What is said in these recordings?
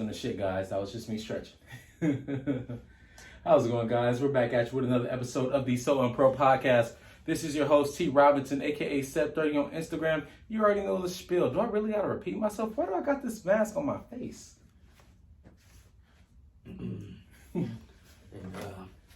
wasn't the shit, guys. That was just me stretching. How's it going, guys? We're back at you with another episode of the Sounpropodcast. This is your host, T. Robinson, a.k.a. Seb30 on Instagram. You already know the spiel. Do I really got to repeat myself? Why do I got this mask on my face?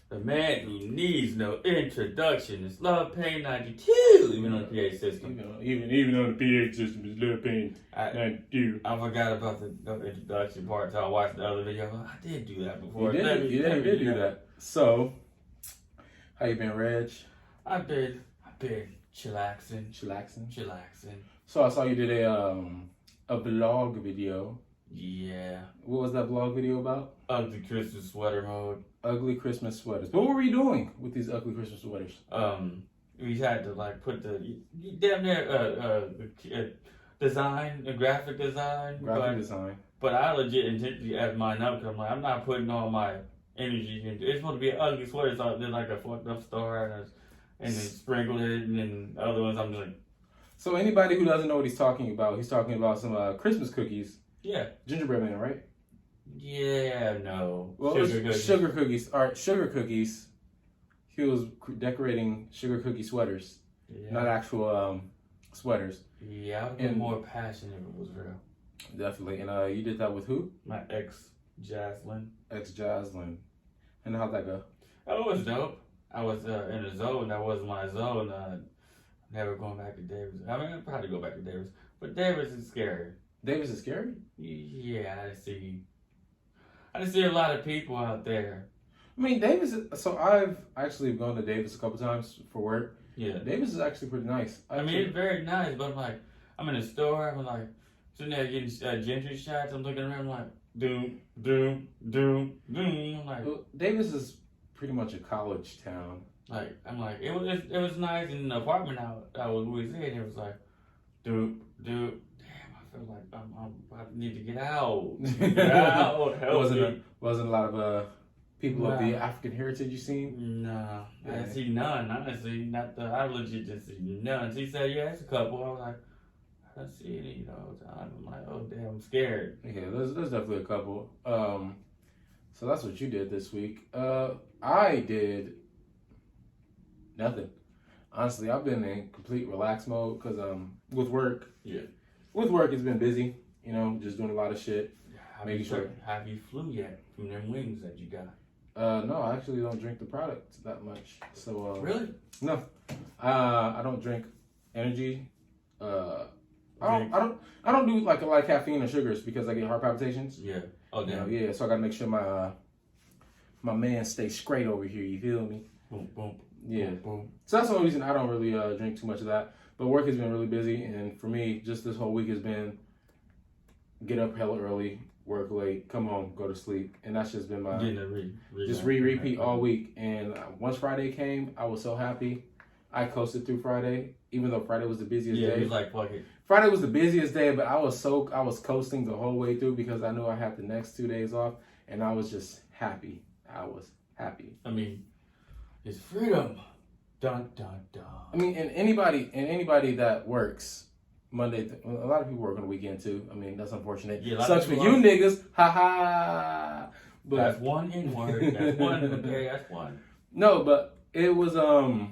The man who needs no introduction is Love Pain 92, even on the PA system. Even on the PA system is Love Pain 92. I forgot about the introduction part until I watched the other video. I did do that before. You did do that. So, how you been, Reg? I've been chillaxing. Chillaxing. So I saw you did a vlog video. Yeah. What was that vlog video about? Ugly Christmas sweater mode. Ugly Christmas sweaters. What were you doing with these ugly Christmas sweaters? We had to put the damn near design, a graphic design. Design. But I legit intentionally add mine up because I'm not putting all my energy into it. It's supposed to be an ugly sweater, so I did like a fucked up star and then sprinkled it, and then the other ones I'm just like. So anybody who doesn't know what he's talking about some Christmas cookies. Yeah. Gingerbread man, right? Yeah, no. Well, sugar cookies. All right, sugar cookies. He was decorating sugar cookie sweaters, not actual sweaters. Yeah, I would be more passionate if it was real. Definitely. And you did that with who? My ex, Jaslyn. And how'd that go? Oh, it was dope. I was in a zone. That wasn't my zone. Never going back to Davis. I mean, I'd probably go back to Davis. But Davis is scary. Davis is scary? Yeah, I see a lot of people out there. I mean, Davis. So I've actually gone to Davis a couple times for work. Yeah, Davis is actually pretty nice. I mean, it's very nice, but I'm in a store. I'm like, sitting there getting ginger shots. I'm looking around, I'm like, doom. I'm like, well, Davis is pretty much a college town. I'm like, it was nice in the apartment I was always in. It was like, doom. I feel like I need to get out. Wasn't a lot of people of the African heritage you seen? No, I didn't see none. Honestly, I legit didn't see none. She said, yeah, it's a couple. I was like, I don't see any. I'm like, oh damn, I'm scared. Yeah, there's definitely a couple. So that's what you did this week. I did nothing. Honestly, I've been in complete relax mode because with work. Yeah. With work, it's been busy, just doing a lot of shit. Have you flew yet from them wings that you got? No, I actually don't drink the product that much. So really? No, I don't drink energy. I don't do like a lot of caffeine or sugars because I get heart palpitations. Yeah. Oh damn. Yeah. So I gotta make sure my man stays straight over here. You feel me? Boom, boom. Yeah. Boom, boom. So that's the only reason I don't really drink too much of that. But work has been really busy, and for me, just this whole week has been get up hella early, work late, come home, go to sleep, and that's just been my repeat all week. And once Friday came, I was so happy. I coasted through Friday, even though Friday was the busiest day. Yeah, it was like fuck it. Friday was the busiest day, but I was coasting the whole way through because I knew I had the next 2 days off, and I was just happy. I was happy. I mean, it's freedom. Dun dun dun. I mean, and anybody that works Monday, a lot of people work on the weekend too. I mean, that's unfortunate. Yeah, sucks for you niggas. Ha ha. But that's one N-word. That's one. Okay, that's one. No, but it was a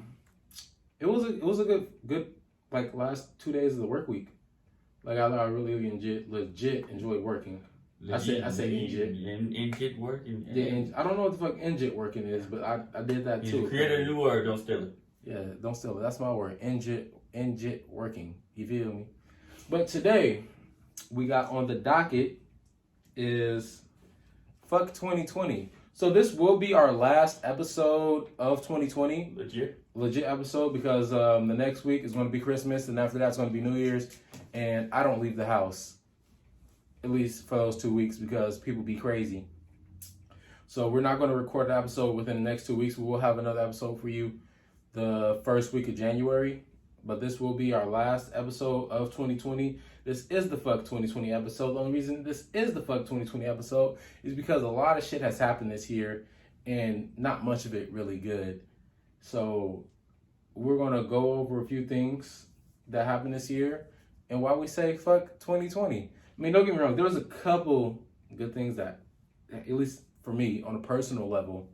good like last 2 days of the work week. Like I really legit enjoyed working. I say Injit working. Yeah, I don't know what the fuck injit working is, but I did that too. Create a new word, don't steal it. Yeah, don't steal it. That's my word. Injit working. You feel me? But today, we got on the docket is fuck 2020. So this will be our last episode of 2020. Legit episode because the next week is going to be Christmas and after that's going to be New Year's. And I don't leave the house. At least for those 2 weeks because people be crazy. So we're not going to record the episode within the next 2 weeks. We will have another episode for you the first week of January. But this will be our last episode of 2020. This is the Fuck 2020 episode. The only reason this is the Fuck 2020 episode is because a lot of shit has happened this year and not much of it really good. So we're going to go over a few things that happened this year and why we say fuck 2020. I mean, don't get me wrong. There was a couple good things that, at least for me, on a personal level,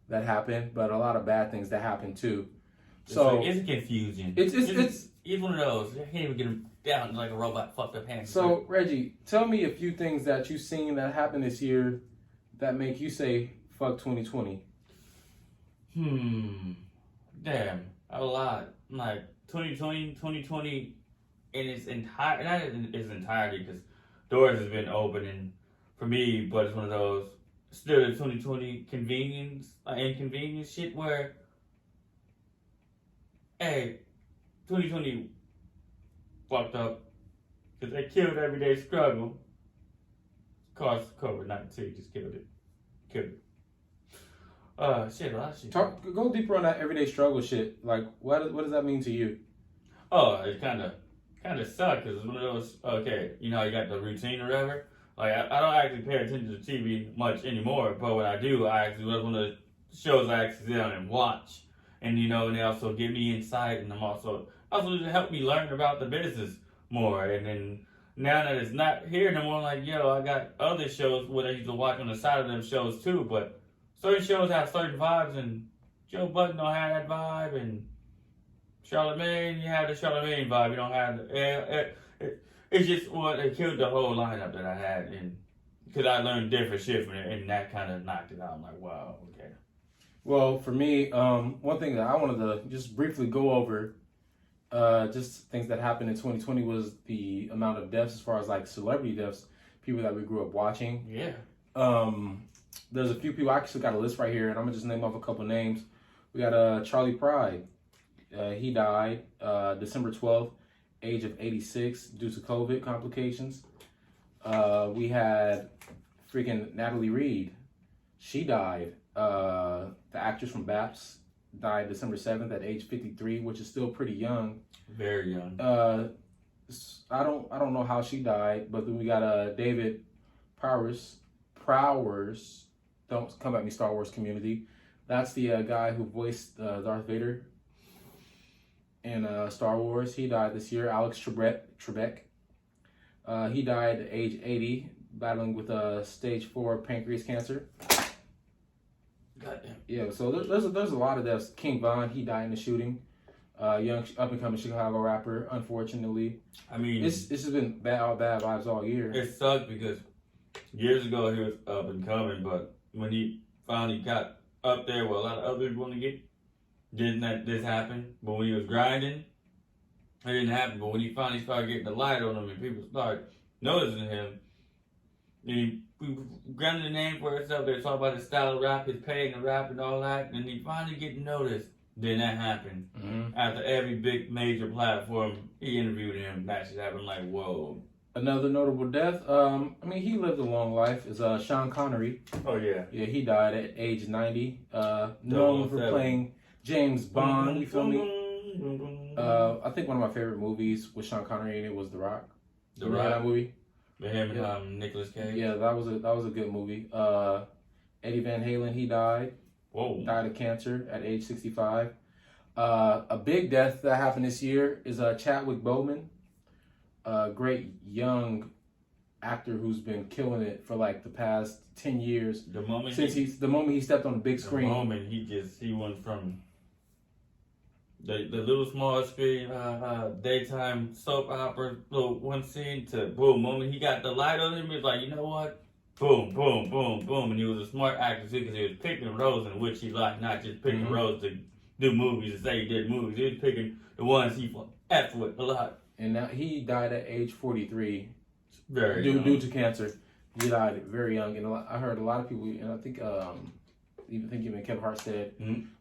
that happened, but a lot of bad things that happened too. So it's confusing. It's one of those. I can't even get them down like a robot fucked up hand. So Reggie, tell me a few things that you've seen that happened this year that make you say fuck 2020. Damn, a lot. Like 2020 in its entire, not in its entirety, because doors has been opening for me, but it's one of those still the 2020 inconvenience shit where, hey, 2020 fucked up because they killed everyday struggle. Caused COVID-19, just killed it. Shit, a lot of shit. Go deeper on that everyday struggle shit. Like, what does that mean to you? Oh, it kind of sucked because it's one of those. Okay, you know, you got the routine or whatever. Like, I don't actually pay attention to TV much anymore, but when I do, that's one of the shows I actually sit down and watch. And you know, and they also give me insight, and also to help me learn about the business more. And then now that it's not here no more, like, yo, I got other shows what I used to watch on the side of them shows too, but certain shows have certain vibes, and Joe Budden don't have that vibe, and Charlamagne, you have the Charlamagne vibe, you don't have it's just it killed the whole lineup that I had, and because I learned different shit from it, and that kind of knocked it out. I'm like, wow, okay. Well, for me, one thing that I wanted to just briefly go over, just things that happened in 2020 was the amount of deaths as far as like celebrity deaths, people that we grew up watching. Yeah. There's a few people, I actually got a list right here, and I'm going to just name off a couple names. We got Charlie Pride. He died December 12th, age of 86, due to COVID complications. We had freaking Natalie Reid. She died. The actress from Baps died December 7th at age 53, which is still pretty young. Very young. I don't know how she died, but then we got David Prowers. Don't come at me, Star Wars community. That's the guy who voiced Darth Vader in Star Wars. He died this year. Alex Trebek. He died at age 80, battling with stage 4 pancreas cancer. Goddamn. Yeah, so there's a lot of deaths. King Von, he died in the shooting. Young up and coming Chicago rapper. Unfortunately, I mean, it's just been bad vibes all year. It sucked because years ago he was up and coming, but when he finally got up there where a lot of others want to get, didn't that this happen? But when he was grinding, it didn't happen. But when he finally started getting the light on him and people started noticing him, he granted the name for himself. They talk about his style of rap, his pay and the rap and all that, and he finally getting noticed. Then that happened. Mm-hmm. After every big major platform, he interviewed him. That shit happened. Like, whoa. Another notable death. I mean, he lived a long life. Is Sean Connery. Oh yeah. Yeah, he died at age 90. Known for playing James Bond. You feel me? I think one of my favorite movies with Sean Connery in it was The Rock. The Rock. That movie. With him and Nicolas Cage. Yeah, that was a good movie. Eddie Van Halen, he died. Whoa. Died of cancer at age 65. A big death that happened this year is Chadwick Boseman, a great young actor who's been killing it for like the past 10 years. The moment he stepped on the big screen. The moment he went from the little small screen daytime soap opera little one scene to boom, moment he got the light on him, he was like, you know what? Boom, boom, boom, boom. And he was a smart actor too because he was picking roles in which he liked, not just picking roles to do movies and say he did movies. He was picking the ones he F with a lot. And now he died at age 43 due to cancer. He died very young. And I heard a lot of people, and I think even Kevin Hart said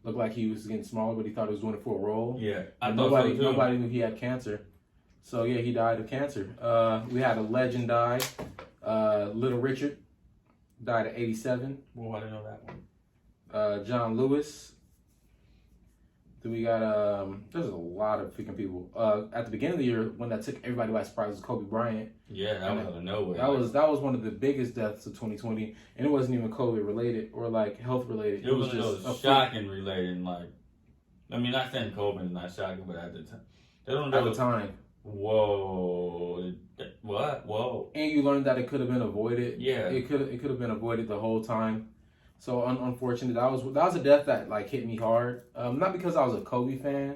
looked like he was getting smaller, but he thought he was doing it for a role. Yeah, nobody knew he had cancer. So yeah, he died of cancer. We had a legend die. Little Richard died at 87. Well, I didn't know that one. John Lewis. Then we got there's a lot of freaking people. At the beginning of the year, one that took everybody by surprise was Kobe Bryant. Yeah, that was out of nowhere. That was one of the biggest deaths of 2020, and it wasn't even COVID related or like health related. It was just shocking related. Like, I mean, not saying COVID is not shocking, but at the time, Whoa. What? Whoa. And you learned that it could have been avoided. Yeah. It could have been avoided the whole time. So unfortunate. That was a death that like hit me hard. Not because I was a Kobe fan,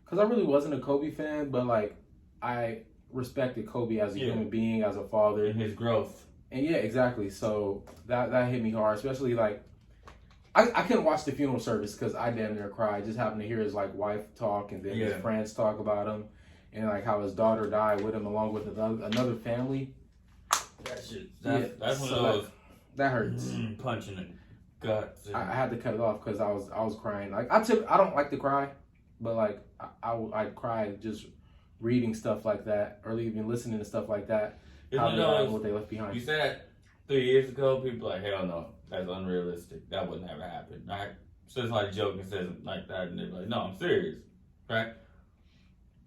because I really wasn't a Kobe fan, but like I respected Kobe as a human being, as a father, And his growth. And yeah, exactly. So that hit me hard, especially like I couldn't watch the funeral service because I damn near cried. Just happened to hear his like wife talk and then his friends talk about him and like how his daughter died with him along with another family. That shit. That's one of those. That hurts. Punching it. Guts. I had to cut it off because I was crying. Like I don't like to cry, but like I cry just reading stuff like that or even listening to stuff like that. What they left behind. You said that 3 years ago, people like, hell no, that's unrealistic. That would never happen. Right? So somebody joking says like that, and they're like, no, I'm serious. Right?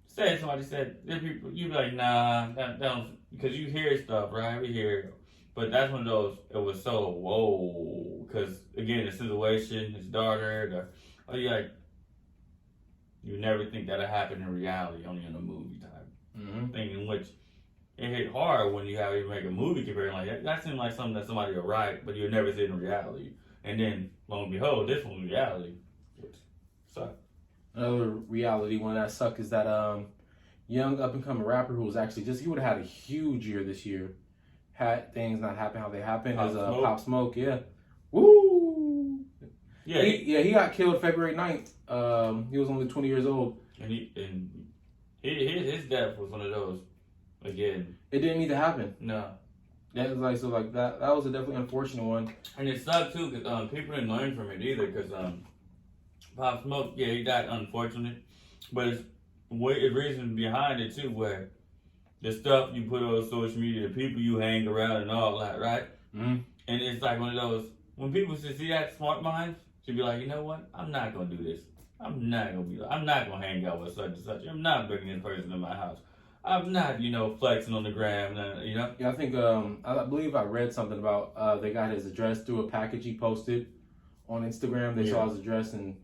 Say somebody said, there people, you be like, nah, that don't, because you hear stuff, right? We hear, but that's one of those. It was so whoa, because again, the situation, his daughter, you like, you never think that'll happen in reality, only in a movie type thing, in which it hit hard when you make a movie comparing like that. That seemed like something that somebody will write, but you'll never see it in reality. And then, lo and behold, this one's reality. Which sucked. Another reality one that sucked is that young up and coming rapper who was actually he would have had a huge year this year had things not happen how they happened. Pop Smoke, yeah. Woo! Yeah, he got killed February 9th. He was only 20 years old. And his death was one of those. Again, it didn't need to happen. No, that was that was a definitely unfortunate one. And it sucked too because people didn't learn from it either. Because Pop Smoke, yeah, he died unfortunate, but it's reason behind it too, where the stuff you put on social media, the people you hang around, and all that, right? Mm-hmm. And it's like one of those when people see that smart minds, should be like, you know what? I'm not gonna do this. I'm not gonna hang out with such and such. I'm not bringing this person to my house. I'm not, flexing on the gram, Yeah, I think, I believe I read something about they got his address through a package he posted on Instagram. They saw his address and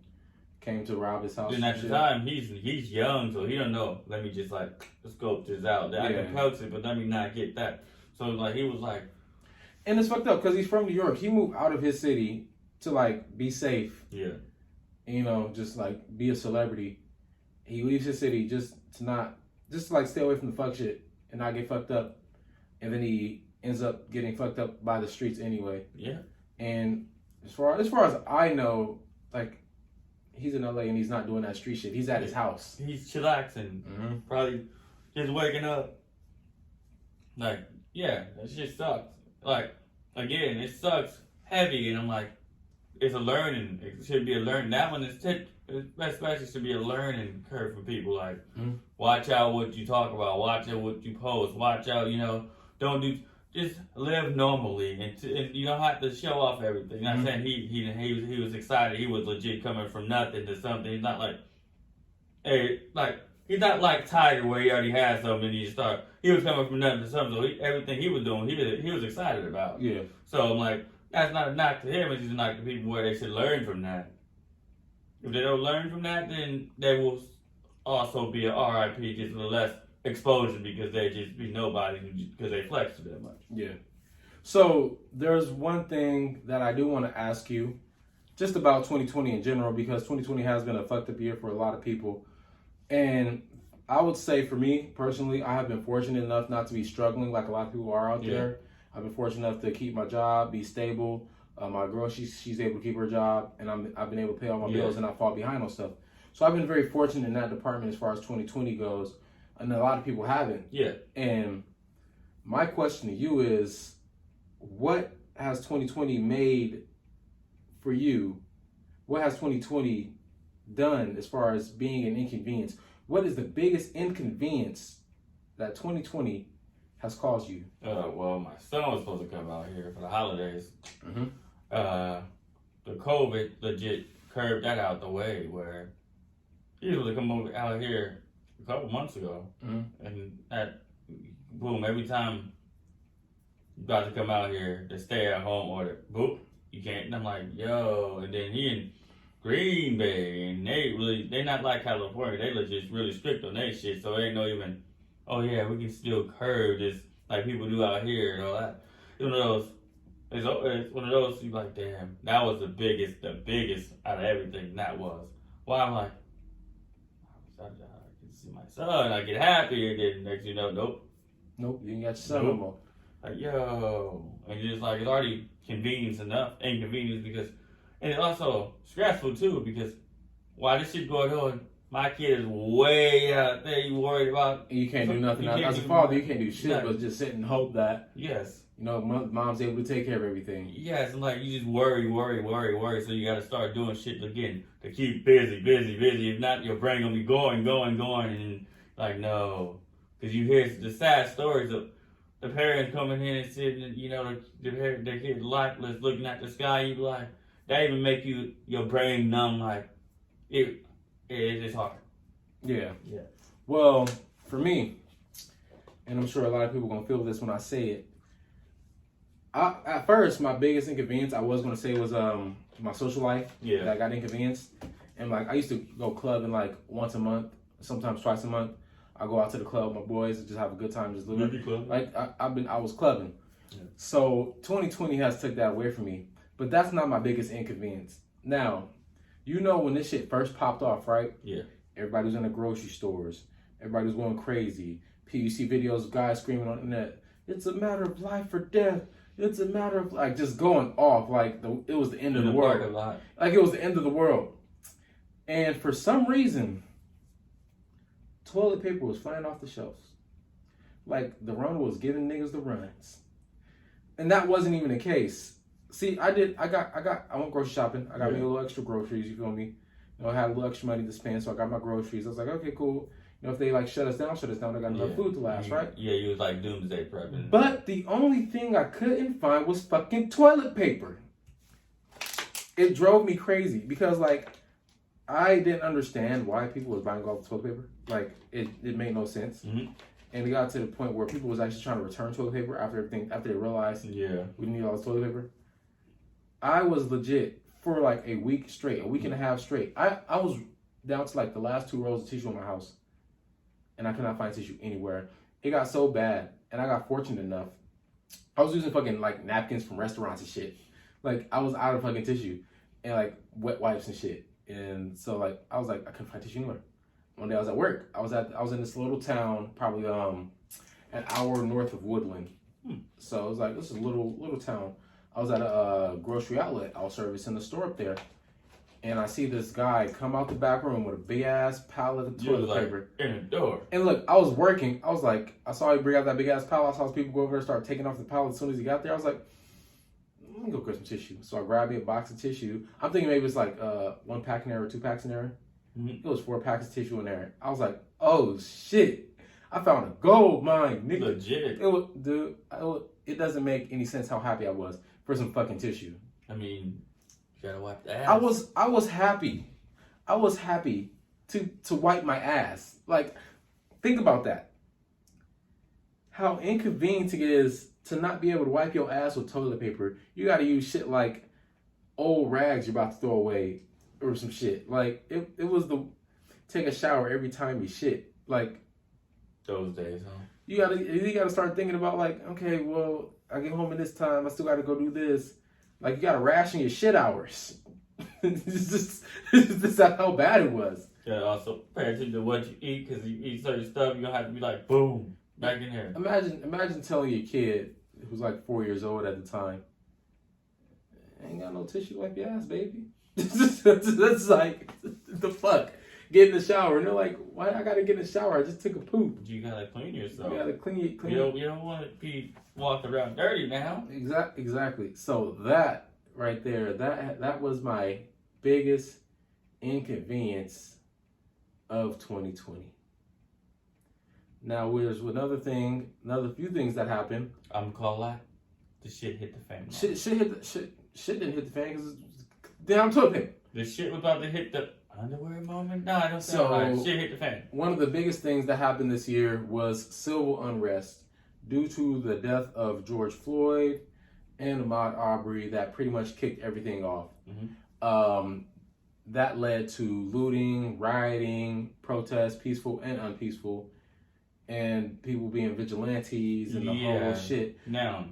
came to rob his house. And at the time, he's young, so he don't know. Let me just, scope this out. I can post it, but let me not get that. So, he was like... And it's fucked up, because he's from New York. He moved out of his city to, be safe. Yeah. Just, be a celebrity. He leaves his city just to stay away from the fuck shit and not get fucked up. And then he ends up getting fucked up by the streets anyway. Yeah. And as far as I know, he's in LA and he's not doing that street shit. He's at his house. He's chillaxing. Probably just waking up. That shit sucks. Again, it sucks heavy, and I'm like, it's a learning. It should be a learning. That one is especially should be a learning curve for people. Watch out what you talk about. Watch out what you post. Watch out, just live normally, and you don't have to show off everything. Not saying he was excited. He was legit coming from nothing to something. He's not he's not like Tiger where he already had something and he was coming from nothing to something. So everything he was doing, he was excited about. Yeah. So I'm like, that's not a knock to him. It's just a knock to people where they should learn from that. If they don't learn from that, then they will also be a RIP, just with less exposure because they just be nobody because they flex too that much. Yeah. So there's one thing that I do want to ask you just about 2020 in general, because 2020 has been a fucked up year for a lot of people. And I would say for me personally, I have been fortunate enough not to be struggling like a lot of people are out there. I've been fortunate enough to keep my job, be stable. My girl, she's able to keep her job, and I've been able to pay all my bills and not fall behind on stuff. So I've been very fortunate in that department as far as 2020 goes, and a lot of people haven't. Yeah. And my question to you is, what has 2020 made for you? What has 2020 done as far as being an inconvenience? What is the biggest inconvenience that 2020 has caused you? Well, my son was supposed to come out here for the holidays. Mm-hmm. The COVID legit curved that out the way, where he was supposed to come over out here a couple months ago. Mm-hmm. And that, boom, every time you about to come out here, the stay at home order, boop, you can't. And I'm like, yo, and then he in Green Bay, and they're not like California. They legit really strict on their shit, so ain't no even oh yeah, we can still curb this like people do out here and all that. It's one of those. It's one of those. You like, damn, that was the biggest out of everything. That was why I'm like, I can see my son. I get happy, and then next you know, nope. Nope, you ain't got your son no more. Like, yo, and it's like it's already inconvenience because, and it's also stressful too because while this shit going on, my kid is way out there. You worried about? And you can't do nothing. As a father, you can't do shit but just sit and hope that mom's able to take care of everything. Yes, and like you just worry. So you got to start doing shit again to keep busy. If not, your brain gonna be going, and like no, because you hear the sad stories of the parents coming in and sitting, their kid lifeless, looking at the sky. You be like, that even make your brain numb. Like it's hard. Yeah. Well, for me, and I'm sure a lot of people gonna feel this when I say it. At first, my biggest inconvenience I was gonna say was my social life. Yeah. That got inconvenienced, and like I used to go clubbing like once a month, sometimes twice a month. I go out to the club with my boys and just have a good time, just living. Like I was clubbing. Yeah. So 2020 has took that away from me, but that's not my biggest inconvenience. Now, when this shit first popped off, right? Yeah. Everybody was in the grocery stores. Everybody was going crazy. You see videos of guys screaming on the internet, "It's a matter of life or death. It's a matter of," like, just going off like it was the end of the world. Like it was the end of the world. And for some reason, toilet paper was flying off the shelves. Like the Rona was giving niggas the runs. And that wasn't even the case. See, I went grocery shopping. I got me a little extra groceries, you feel me? I had a little extra money to spend, so I got my groceries. I was like, okay, cool. If they like shut us down, I got enough food to last, right? Yeah, you was like doomsday prepping. But the only thing I couldn't find was fucking toilet paper. It drove me crazy because like I didn't understand why people was buying all the toilet paper. Like it made no sense. Mm-hmm. And it got to the point where people was actually trying to return toilet paper after they realized we need all this toilet paper. I was legit for like a week and a half straight. I was down to like the last 2 rolls of tissue in my house. And I could not find tissue anywhere. It got so bad, and I got fortunate enough. I was using fucking like napkins from restaurants and shit. Like I was out of fucking tissue, and like wet wipes and shit. And so like I was like I couldn't find tissue anywhere. One day I was at work. I was in this little town, probably an hour north of Woodland. So it was like this is a little town. I was at a grocery outlet. I was servicing the store up there. And I see this guy come out the back room with a big ass pallet of toilet paper in the door. And look, I was working. I was like, I saw him bring out that big ass pallet. I saw people go over there and start taking off the pallet as soon as he got there. I was like, let me go get some tissue. So I grabbed me a box of tissue. I'm thinking maybe it's like 1 pack in there or 2 packs in there. Mm-hmm. It was 4 packs of tissue in there. I was like, oh shit, I found a gold mine, nigga. Legit. It doesn't make any sense how happy I was for some fucking tissue. I mean, you gotta wipe the ass. I was happy. I was happy to wipe my ass. Like, think about that. How inconvenient it is to not be able to wipe your ass with toilet paper. You gotta use shit like old rags you're about to throw away or some shit. Like, it was take a shower every time you shit. Like, those days, huh? You gotta start thinking about like, okay, well, I get home in this time, I still gotta go do this. Like, you gotta ration your shit hours. It's just how bad it was. Yeah, also pay attention to what you eat, because you eat certain stuff, you're gonna have to be like, boom, back in here. Imagine telling your kid, who's like 4 years old at the time, ain't got no tissue to wipe your ass, baby. That's like, the fuck? Get in the shower, and they're like, why I gotta get in the shower? I just took a poop. You gotta clean yourself. You gotta clean. You don't want to be walking around dirty now. Exactly. So that right there, that was my biggest inconvenience of 2020. Now there's another few things that happened. I'm gonna call that the shit hit the fan. Shit didn't hit the fan because damn toilet paper. The shit was about to hit the underwear moment? No, I don't sound right. Shit hit the fan. One of the biggest things that happened this year was civil unrest due to the death of George Floyd and Ahmaud Arbery that pretty much kicked everything off. Mm-hmm. That led to looting, rioting, protests, peaceful and unpeaceful. and people being vigilantes and the whole shit. Now,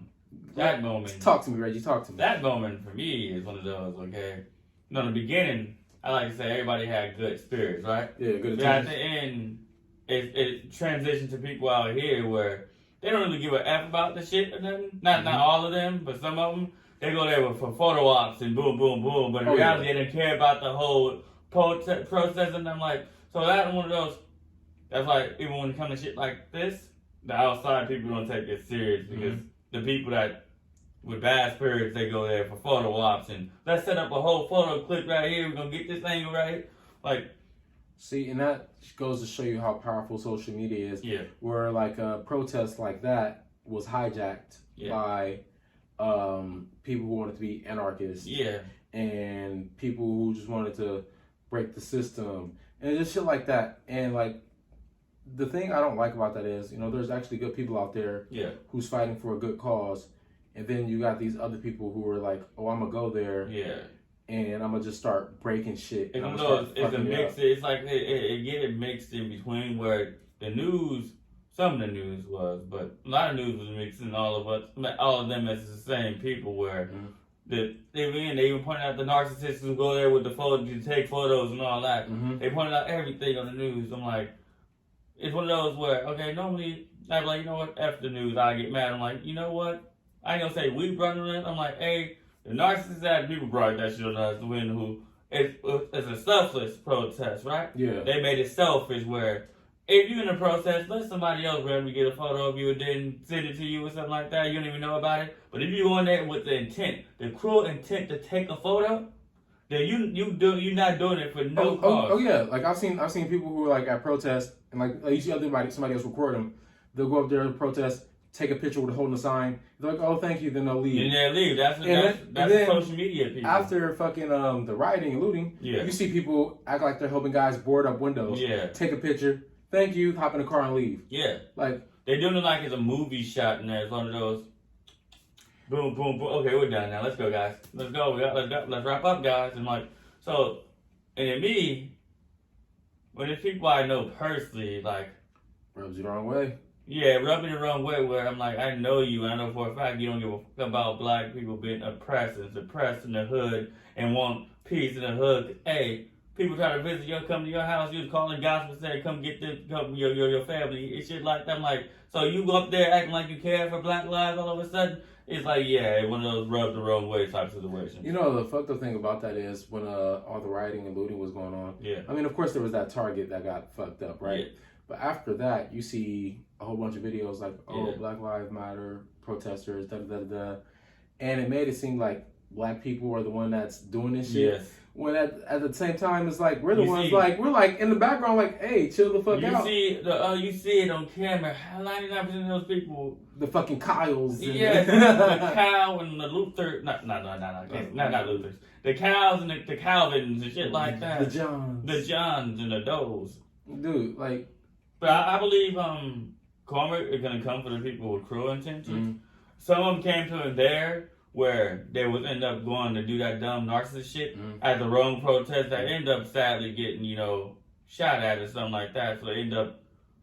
that moment. Talk to me, Reggie. Talk to me. That moment for me is one of those. Okay, in the beginning, I like to say everybody had good spirits, right? Yeah, good. But at the end, it transitioned to people out here where they don't really give a F about the shit or nothing. Not all of them, but some of them. They go there for photo ops and boom, boom, boom. But in reality, they didn't care about the whole process. And I'm like, so that's one of those. That's like, even when it comes to shit like this, the outside people don't take it serious because the people that with bad spirits, they go there for photo ops and let's set up a whole photo clip right here. We're gonna get this angle right here. Like, see, and that goes to show you how powerful social media is. Yeah. Where like a protest like that was hijacked by people who wanted to be anarchists. Yeah. And people who just wanted to break the system and just shit like that. And like the thing I don't like about that is, there's actually good people out there who's fighting for a good cause. And then you got these other people who are like, oh, I'm gonna go there. Yeah. And I'm gonna just start breaking shit. It's a mix. It's like it get it mixed in between where the news, some of the news was, but a lot of news was mixing all of them as the same people where they even pointed out the narcissists who go there with the photos to take photos and all that. They pointed out everything on the news. I'm like, it's one of those where, okay, normally I'm like, you know what, F the news, I get mad. I'm like, you know what? I ain't gonna say we brought it in. I'm like, hey, the narcissist people brought that shit on us to win who it's a selfless protest, right? Yeah. They made it selfish where if you're in a protest, let somebody else randomly get a photo of you and then send it to you or something like that. You don't even know about it. But if you go in there with the intent, the cruel intent to take a photo, then you're not doing it for no cause. Oh yeah, like I've seen people who are like at protests and like you see somebody else record them. They'll go up there and protest, take a picture with holding a sign. They're like, oh, thank you. Then they'll leave. And they'll leave. That's social media people. After fucking the rioting and looting, you see people act like they're helping guys board up windows. Yeah. Take a picture. Thank you. Hop in the car and leave. Yeah. Like they're doing it like it's a movie shot and there's one of those. Boom, boom, boom. Okay, we're done now. Let's go, guys. Let's go. Let's wrap up, guys. And like so, and then me, when it's people I know personally, like rubs you the wrong way. Yeah, rub me the wrong way where I'm like, I know you, and I know for a fact you don't give a fuck about black people being oppressed and suppressed in the hood and want peace in the hood. Hey, people try to visit come to your house, you're calling gospel saying, come get this, come your family, and shit like that. I'm like, so you go up there acting like you care for black lives all of a sudden? It's like, yeah, one of those rub the wrong way type situations. The fucked up thing about that is when all the rioting and looting was going on. Yeah. I mean, of course, there was that Target that got fucked up, right? Yeah. But after that, you see a whole bunch of videos like, Black Lives Matter, protesters, da-da-da-da. And it made it seem like black people are the one that's doing this shit. Yes. When at the same time, it's like, we're the ones, like, we're like in the background, like, hey, chill the fuck out. You see it on camera. 99% of those people. The fucking Kyles. Yeah, the Kyle and the Luther. Not Luthers. The Cows and the Calvins and shit like that. The Johns and the Does. Dude, like. But I believe karma is going to come for the people with cruel intentions. Some of them came to it there where they would end up going to do that dumb narcissist shit at the wrong protest that end up sadly getting, shot at or something like that. So they end up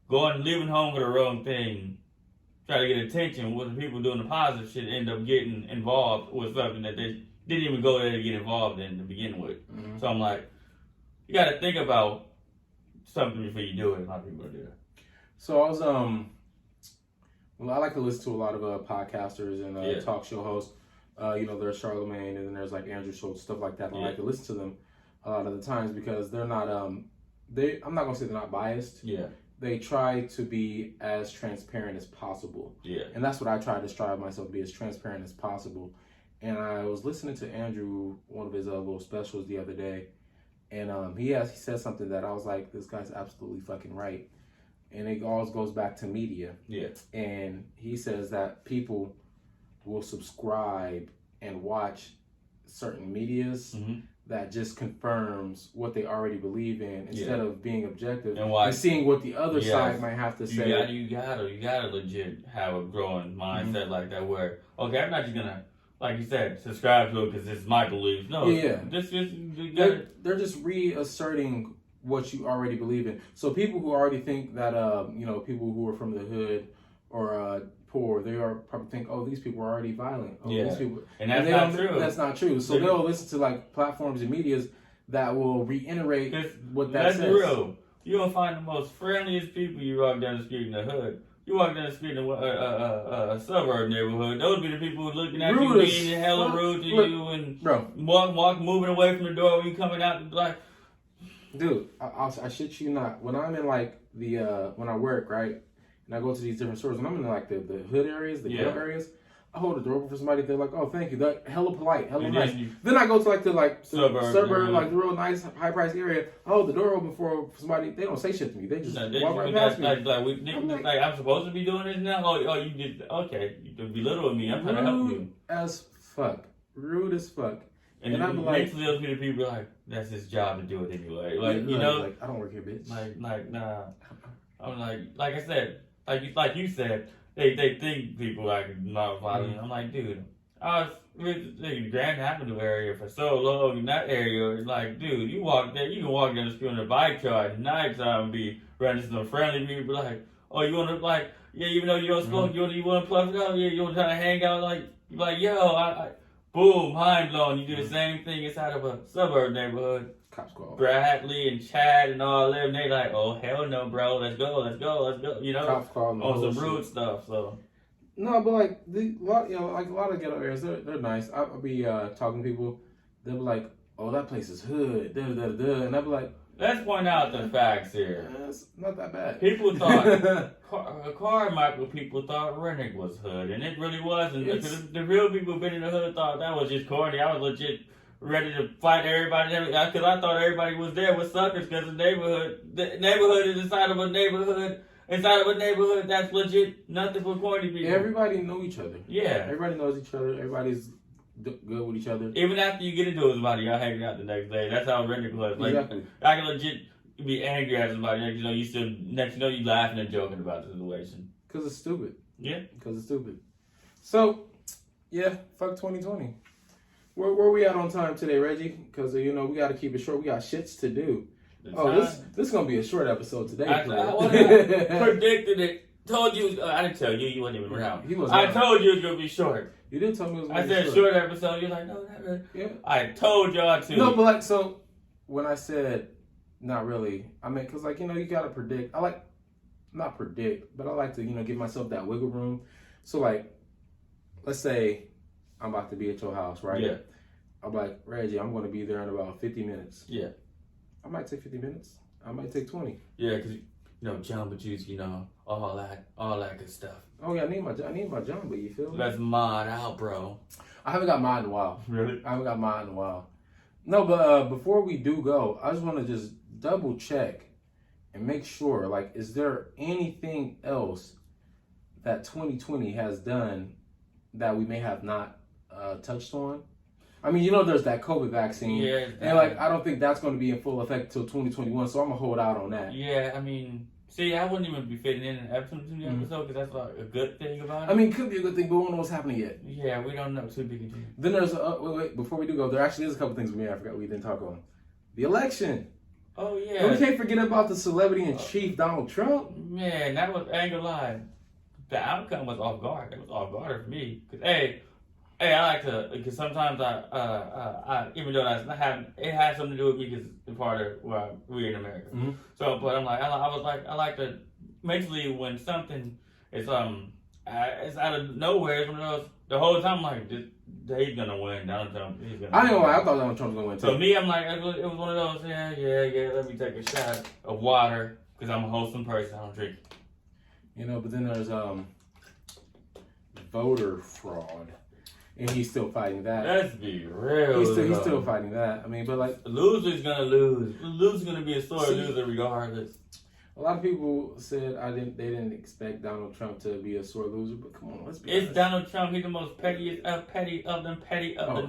leaving home for the wrong thing, try to get attention. With the people doing the positive shit end up getting involved with something that they didn't even go there to get involved in to begin with. So I'm like, you got to think about something before you do it. A lot of people do that. So I was I like to listen to a lot of podcasters and talk show hosts. There's Charlemagne and then there's like Andrew Schultz, stuff like that. I like to listen to them a lot of the times because they're not I'm not gonna say they're not biased. Yeah. They try to be as transparent as possible. Yeah. And that's what I try to strive myself to be, as transparent as possible. And I was listening to Andrew, one of his little specials the other day. And he said something that I was like, this guy's absolutely fucking right. And it always goes back to media. Yeah. And he says that people will subscribe and watch certain medias that just confirms what they already believe in instead of being objective and seeing what the other side might have to say. You gotta legit have a growing mindset like that where, okay, I'm not just gonna, like you said, subscribe to it because it's my belief. No, they're just reasserting what you already believe in. So people who already think that, people who are from the hood or poor, they are probably think, oh, these people are already violent. Oh, Yeah. these people, And that's not true. That's not true. So they'll listen to like platforms and medias that will reiterate what that says. That's real. You don't find the most friendliest people you walk down the street in the hood. You walk down the street in a suburb neighborhood. Those be the people who looking at you, being hella rude to you, and moving away from the door when you coming out. Like, dude, I shit you not. When I'm in like when I work, right, and I go to these different stores, when I'm in like the hood areas, the ghetto areas, I hold the door open for somebody. They're like, "Oh, thank you." They're hella polite, hella nice. Then I go to the suburb, like the real nice, high price area. I hold the door open for somebody. They don't say shit to me. They just walk right past me. I'm supposed to be doing this now. Oh, you did okay. You belittling me. I'm trying to help you. Rude as fuck. And I'm like, those people like, that's his job to do it anyway. Like like I don't work here, bitch. Like nah. I'm like I said, like you said. They think people like not violent. I'm like, dude, I was in the Grand Avenue area for so long in that area. Like, dude, you can walk down the street on a bike car at night time and be running some friendly people. Like, oh, you want to even though you don't smoke, you want to plug it out. Yeah, you want to try to hang out. Like, yo, boom, mind blown. You do the same thing inside of a suburb neighborhood. Cops call. Bradley and Chad and all them, they like, oh hell no, bro, let's go. You know, cops call on some rude stuff. So no, but like a lot of ghetto areas, they're nice. I'll be talking to people. They'll be like, oh, that place is hood, and I'll be like, let's point out the facts here. It's not that bad. People thought Carmichael people thought Rennick was hood, and it really wasn't. The real people who've been in the hood thought that was just corny. I was legit ready to fight everybody because I thought everybody was there with suckers because the neighborhood is inside of a neighborhood. Inside of a neighborhood, that's legit nothing for corny people. Everybody know each other. Yeah. Everybody knows each other. Everybody's good with each other. Even after you get into it with somebody, y'all hanging out the next day. That's how Rennick was. Like, exactly. I can legit be angry at somebody. Next you laughing and joking about the situation. Because it's stupid. Yeah. Because it's stupid. So, yeah, fuck 2020. Where we at on time today, Reggie? Because, we got to keep it short. We got shits to do. This is going to be a short episode today. I predicted it. Told you. I didn't tell you. You wasn't even around. I told you it was going to be short. You did tell me it was going to be short. I said short episode. You're like, no, not really. Yeah. I told y'all to. No, but so when I said not really, I mean, because you got to predict. Not predict, but I like to, give myself that wiggle room. So let's say I'm about to be at your house, right? Yeah. I'm like, Reggie, I'm going to be there in about 50 minutes. Yeah. I might take 50 minutes. I might take 20. Yeah, because, Jamba Juice, all that good stuff. Oh, yeah, I need my Jamba, you feel me? Let's mod out, bro. I haven't got mine in a while. Really? I haven't got mine in a while. No, but before we do go, I just want to just double check and make sure, is there anything else that 2020 has done that we may have not touched on? I mean, there's that COVID vaccine. Yeah. And, I don't think that's going to be in full effect until 2021, so I'm going to hold out on that. Yeah, I mean, see, I wouldn't even be fitting in an episode because that's a good thing about it. I mean, it could be a good thing, but we don't know what's happening yet. Yeah, we don't know too big a deal. Then there's, wait, before we do go, there actually is a couple things I forgot we didn't talk on. The election. Oh, yeah. And we can't forget about the celebrity-in-chief, Donald Trump. Man, that was anger line. The outcome was off guard. It was off guard for me. Because, hey, I like to, because sometimes I even though that's not having, it has something to do with me because it's part of where we're in America. Mm-hmm. So, but I like to, mentally when something is, it's out of nowhere, it's one of those, the whole time I'm like, he's gonna win, Donald Trump, he's gonna win. I ain't gonna lie, I thought Donald Trump was gonna win too. So me, I'm like, it was one of those, yeah, let me take a shot of water, because I'm a wholesome person, I don't drink. But then there's, voter fraud. And he's still fighting that. Let's be real. He's still fighting that. I mean, but the loser's gonna lose. The loser's gonna be a sore loser regardless. A lot of people said they didn't expect Donald Trump to be a sore loser, but come on, let's be honest. It's Donald Trump. He's the most petty of the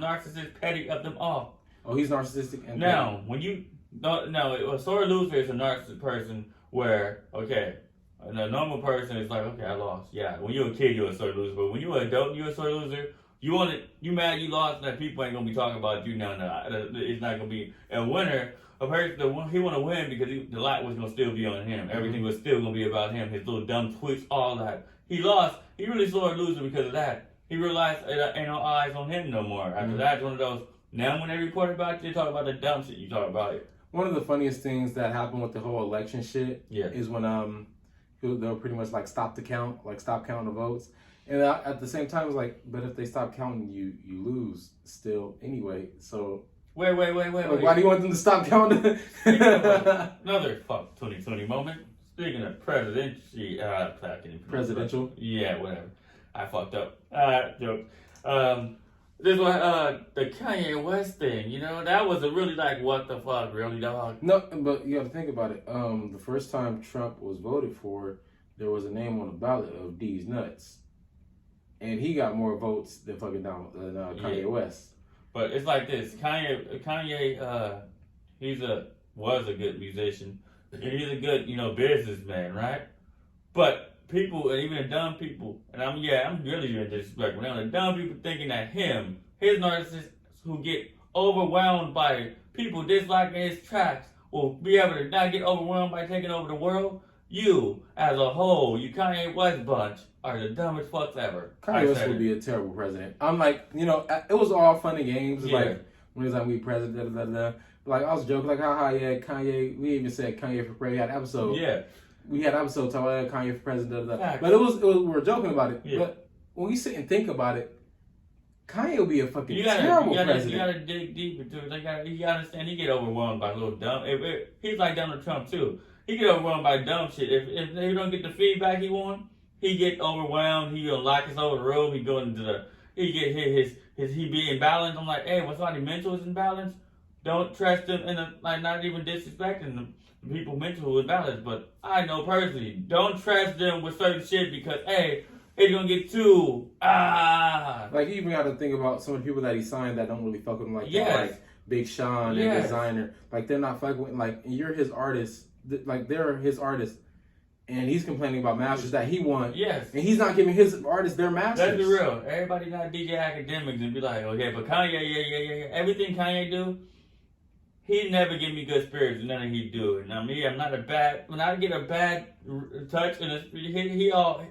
narcissist, petty of them all. Oh, he's narcissistic. And now, petty. When you a sore loser is a narcissistic person where a normal person is like, okay, I lost. Yeah, when you're a kid, you're a sore loser, but when you're an adult, you're a sore loser. You mad you lost, and that people ain't gonna be talking about you now. It's not gonna be a winner. he want to win because the light was gonna still be on him. Everything was still gonna be about him. His little dumb tweets, all that. He lost. He really started losing because of that. He realized it ain't no eyes on him no more. After that, it's one of those. Now when they report about you, they talk about the dumb shit. You talk about it. One of the funniest things that happened with the whole election shit Yeah. is when they'll pretty much like stop counting the votes, and at the same time it's like, but if they stop counting, you lose still anyway. So wait. why do you want them to stop counting? Another fuck 2020 moment. Speaking of presidential. Yeah, whatever. I fucked up. Joke. This one, the Kanye West thing, you know, that was a really like, what the fuck, really, dog? No, but you got to think about it. The first time Trump was voted for, there was a name on the ballot of D's Nuts, and he got more votes than fucking Kanye West. But it's like this: Kanye, was a good musician. He's a good, businessman, right? But people, and even the dumb people, and I'm really doing disrespectful now. The dumb people thinking that his narcissists who get overwhelmed by people disliking his tracks will be able to not get overwhelmed by taking over the world. You, as a whole, you Kanye West bunch, are the dumbest fucks ever. Kanye West would be a terrible president. I'm like, it was all fun and games. Yeah. Like, when he was like, we president, Like, I was joking, like, yeah, Kanye, we even said Kanye for president. We had an episode. Yeah. We had episodes talking about Kanye for president, Facts. But it was, we were joking about it. Yeah. But when you sit and think about it, Kanye will be a fucking terrible president. You gotta dig deep into it. You gotta understand, he get overwhelmed by little dumb. He's like Donald Trump too. He get overwhelmed by dumb shit. If he don't get the feedback he want, he get overwhelmed. He gonna lock his over the room. He go into he get he be imbalanced. I'm like, hey, when somebody mental is imbalanced, don't trust them not even disrespecting them. People mental is balanced, but I know personally, don't trust them with certain shit because it's gonna get too Like, you even got to think about some of the people that he signed that don't really fuck with him, like like Big Sean and Designer. Like, they're not fucking with, like, you're his artist, like, they're his artist, and he's complaining about masters that he won. Yes. And he's not giving his artists their masters. Let's be real. Everybody not DJ academics and be like, okay, but Kanye, everything Kanye do, he never give me good spirits, and none of he do it. Now me, I'm not when I get a bad touch, and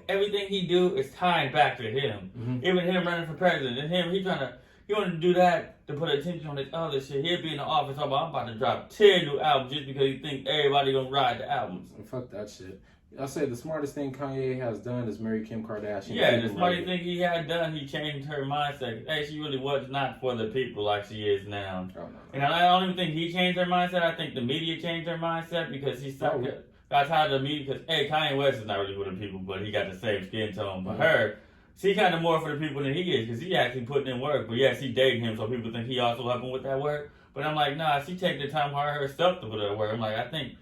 everything he do is tied back to him. Mm-hmm. Even him running for president, and he want to do that to put attention on this other shit. He'll be in the office talking about, I'm about to drop 10 new albums just because he think everybody gonna ride the albums. Fuck that shit. I say the smartest thing Kanye has done is marry Kim Kardashian. Yeah, the smartest thing he had done, he changed her mindset. Hey, she really was not for the people like she is now. Oh, no. And I don't even think he changed her mindset. I think the media changed her mindset because he got tired of the media. Because, Kanye West is not really for the people, but he got the same skin tone. But her, she kind of more for the people than he is because he actually putting in work. But yes, he dating him, so people think he also helping with that work. But I'm like, nah, she take the time herself to put that work. I'm like, I think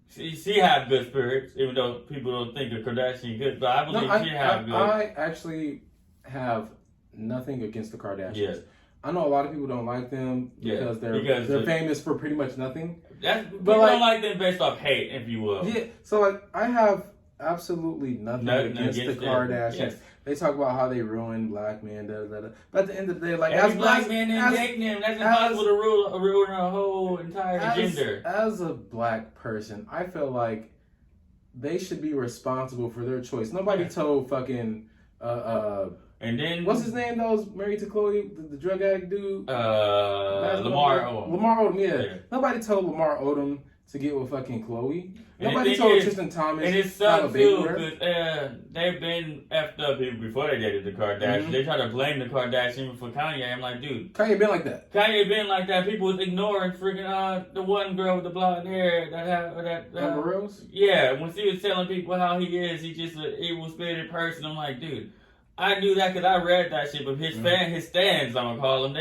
she have good spirits, even though people don't think of Kardashian good. But I believe she have good. I actually have nothing against the Kardashians. Yeah. I know a lot of people don't like them because they're famous for pretty much nothing. People don't like them based off hate, if you will. Yeah, so like I have absolutely nothing against the Kardashians. Yes. They talk about how they ruined black men, But at the end of the day, like every black man ain't dating them. That's impossible to ruin a whole entire gender. As a black person, I feel like they should be responsible for their choice. Nobody told fucking and then what's his name that was married to Chloe, the drug addict dude? Lamar Odom. Lamar Odom, yeah. Nobody told Lamar Odom to get with fucking Chloe. Nobody told Tristan Thomas. And it sucks too because they've been effed up people before they dated the Kardashians. Mm-hmm. They try to blame the Kardashians for Kanye. I'm like, dude, Kanye been like that. Kanye been like that. People was ignoring freaking the one girl with the blonde hair that Amber Rose. Yeah, when she was telling people how he is, he's just an evil spirited person. I'm like, dude, I knew that because I read that shit. But his stands, I'm gonna call them.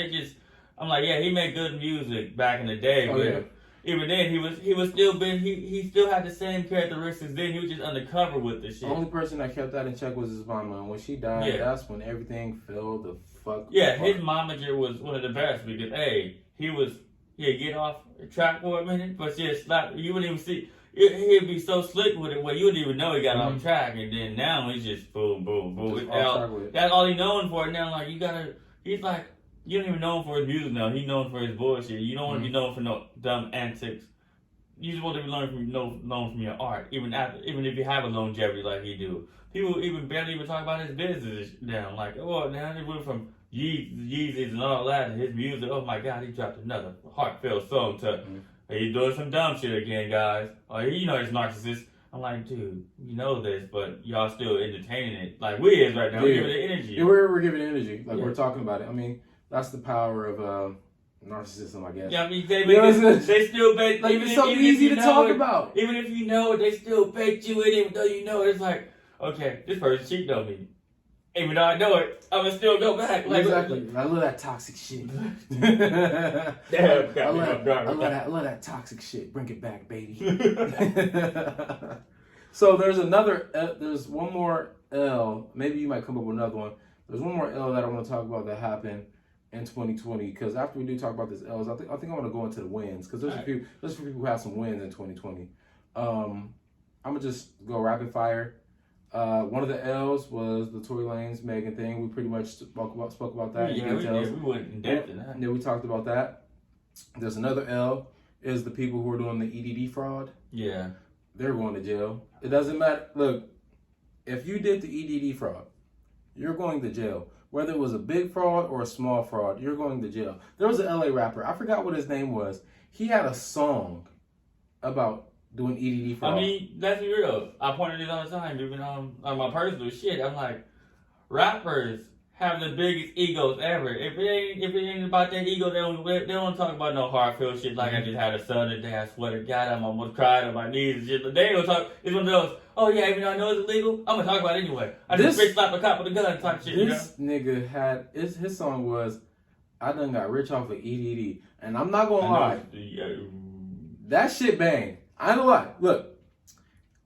I'm like, yeah, he made good music back in the day. Oh, yeah. Even then, he still had the same characteristics. Then he was just undercover with the shit. The only person that kept that in check was his mama, and when she died, that's when everything fell the fuck. Yeah, apart. His momager was one of the best because he'd get off the track for a minute, but you wouldn't even see. He'd be so slick with it, where you wouldn't even know he got off track, and then now he's just boom, boom, boom. That's all he's known for now. Like he's like, You don't even know him for his music now. He's known for his bullshit. You don't want to be known for no dumb antics. You just want to be known from your art, even if you have a longevity like he do. People even barely even talk about his business now. Like, oh, now they went from Yeezys and all that and his music. Oh my God, he dropped another heartfelt song to, he's doing some dumb shit again, guys. Or he's narcissist. I'm like, dude, you know this, but y'all still entertaining it. Like we is right now. We're giving it energy. Yeah, we're giving it energy. Like we're talking about it. I mean, that's the power of narcissism, I guess. Yeah, I mean, they still bait. Like, it's so easy to talk about. Even if you know it, they still bait you in, even though you know it. It's like, okay, this person cheated on me. Even though I know it, I'm gonna still go back. Like, exactly. I love that toxic shit. I love that toxic shit. Bring it back, baby. So there's one more L. Maybe you might come up with another one. There's one more L that I want to talk about that happened in 2020. Because after we do talk about this L's, I think I want to go into the wins. Because there's a few people who have some wins in 2020. I'm gonna just go rapid fire. One of the L's was the Tory Lanez Megan thing. We pretty much spoke about that. Yeah, we went in depth in that. Yeah, we talked about that. There's another L, is the people who are doing the EDD fraud. Yeah. They're going to jail. It doesn't matter. Look, if you did the EDD fraud, you're going to jail. Whether it was a big fraud or a small fraud, you're going to jail. There was an LA rapper. I forgot what his name was. He had a song about doing EDD fraud. I mean, let's be real. I pointed this all the time, even on my personal shit. I'm like, rappers have the biggest egos ever. If it ain't about that ego, they don't talk about no heartfelt shit like I just had a son today. I swear to God, I'm almost crying on my knees and shit. They don't talk. It's one of those. Oh yeah, even though I know it's illegal, I'm gonna talk about it anyway. I just bitch slap a cop with a gun type shit. This nigga had his song was, I done got rich off of EDD, and I'm not gonna lie, that shit bang. I ain't gonna lie. Look,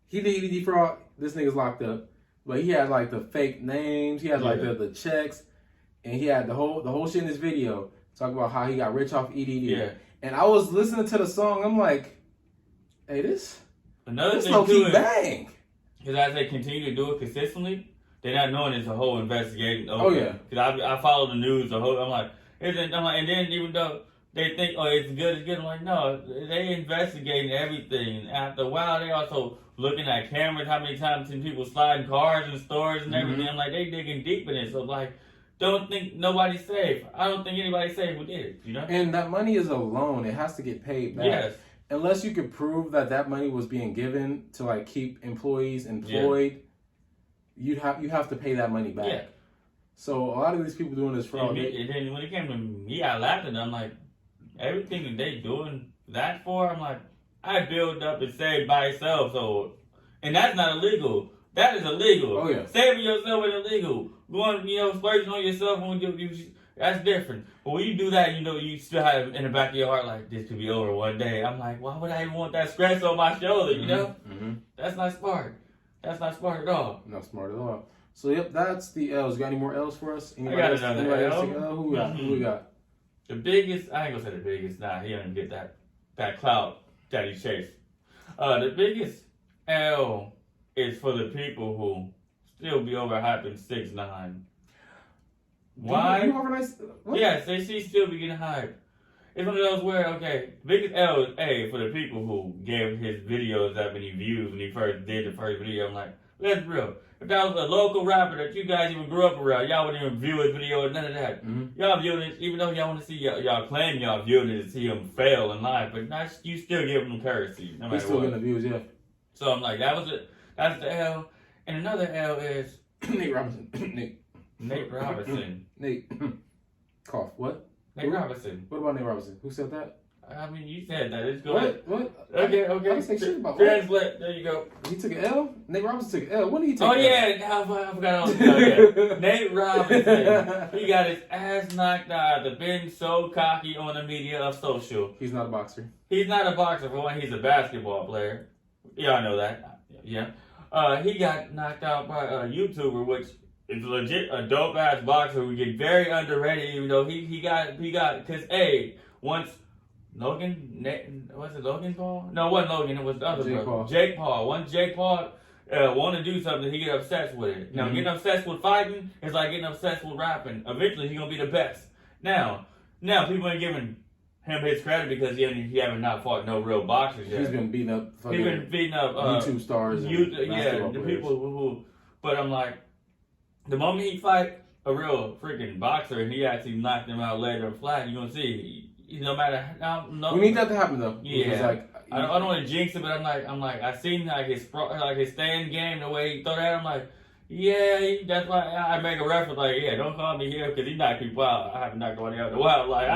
he did EDD fraud. This nigga's locked up. But he had like the fake names, he had like the checks, and he had the whole shit in his video. Talk about how he got rich off EDD. Yeah. And I was listening to the song, I'm like, hey, this thing low-key bang. Because as they continue to do it consistently, they're not knowing it's a whole investigation. Oh yeah. Because I follow the news, I'm like, and then even though they think, oh, it's good, I'm like, no, they investigating everything. And after a while, they also looking at cameras, how many times seen people sliding cars in stores and everything. I'm like, they digging deep in it. So like, don't think nobody's safe. I don't think anybody's safe who did it, you know? And that money is a loan. It has to get paid back. Yes. Unless you can prove that money was being given to like keep employees employed, you have to pay that money back. Yeah. So a lot of these people doing this fraud. And then when it came to me, I laughed at them. I'm like, everything that they doing that for, I'm like, I build up and save by itself. So, and that's not illegal. That is illegal. Oh yeah. Saving yourself is illegal. Going, splurging on yourself when that's different. But when you do that, you still have in the back of your heart like, this could be over one day. I'm like, why would I even want that stress on my shoulder? You know? Mm-hmm. That's not smart. That's not smart at all. Not smart at all. So yep, that's the L's. Got any more L's for us? Anybody else take L? Who we got? The biggest, I ain't gonna say the biggest. Nah, he don't get that clout that he chased. The biggest L is for the people who still be overhyping 6ix9ine. Why? Yes, they still be getting hyped. It's one of those where, okay, biggest L is A for the people who gave his videos that many views when he first did the first video. I'm like, let's be real. If that was a local rapper that you guys even grew up around, y'all wouldn't even view his video or none of that. Mm-hmm. Y'all viewed it, even though y'all want to see, y'all claim y'all viewed it to see him fail in life, but not, you still give him currency, no matter what. Still getting the views, yeah. So I'm like, that's the L. And another L is... Nate Robinson. Nate Robinson. Nate. Cough. What? Nate Robinson. What about Nate Robinson? Who said that? I mean, you said that. It's good. What? Okay. I didn't say shit about Translate. There you go. He took an L? Nate Robinson took an L. When did he take an L? Yeah, I forgot all that. Nate Robinson. He got his ass knocked out after being so cocky on the media of social. He's not a boxer. He's not a boxer. For one, he's a basketball player. Y'all know that. Yeah. He got knocked out by a YouTuber, which is legit a dope ass boxer who get very underrated, even though he got because once was it Logan Paul? No, it wasn't Logan, it was the other brother. Jake Paul. Once Jake Paul want to do something, he get obsessed with it. Now getting obsessed with fighting is like getting obsessed with rapping. Eventually he's gonna be the best. Now people ain't giving him his credit because he haven't not fought no real boxers yet. He's been beating up. YouTube stars. The people who. But I'm like, the moment he fight a real freaking boxer and he actually knocked him out later flat, you're gonna see. No matter how. No, we need that to happen though. Yeah. Like, I don't want to jinx it, but I'm like I seen like his stand game, the way he throw that. I'm like, yeah, that's why I make a reference like, yeah, don't call me here because he knocked people out. I haven't knocked nobody out in a while. Like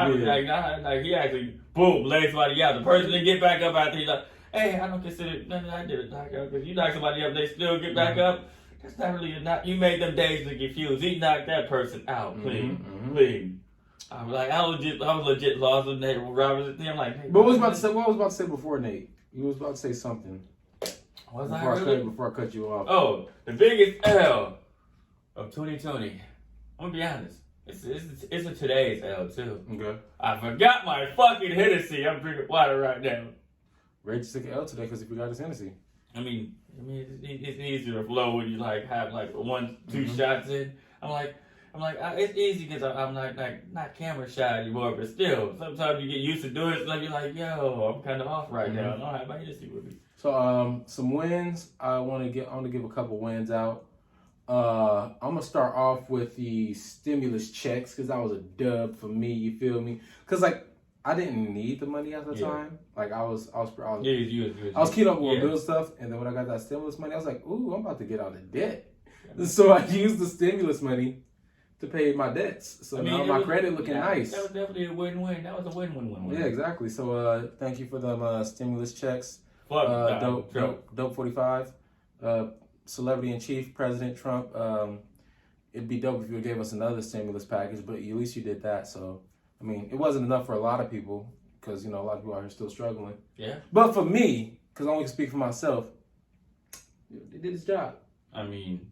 like he actually boom laid somebody out. The person didn't get back up after he's like, hey, I don't consider nothing I did a knockout because you knock somebody up, they still get back up. That's not really a knock. You made them days to confused. He knocked that person out clean. I was legit lost with Nate Roberts. I'm like, hey, but what I was about to say before Nate? You was about to say something. Before I cut you off. Oh, the biggest L of 2020. I'm gonna be honest. It's a today's L too. Okay. I forgot my fucking Hennessy. I'm drinking water right now. Ray just took an L today because he forgot his Hennessy. I mean, it's easier to flow when you like have like 1-2 shots in. I'm like, it's easy because I'm not camera shy anymore, but still, sometimes you get used to doing it, so you're like, yo, I'm kind of off right now. I don't have my Hennessy with me. So, some wins. I want to give a couple wins out. I'm gonna start off with the stimulus checks because that was a dub for me. You feel me? Because like I didn't need the money at the time. Like I was keeping up with bill stuff, and then when I got that stimulus money, I was like, ooh, I'm about to get out of debt. So I used the stimulus money to pay my debts. So now my credit looking nice. That was definitely a win-win. That was a win-win-win. Yeah, exactly. So thank you for them stimulus checks. Dope 45. Celebrity in chief, President Trump. It'd be dope if you gave us another stimulus package, but at least you did that. So, I mean, it wasn't enough for a lot of people because, a lot of people out here still struggling. Yeah. But for me, because I only can speak for myself, it did its job. I mean,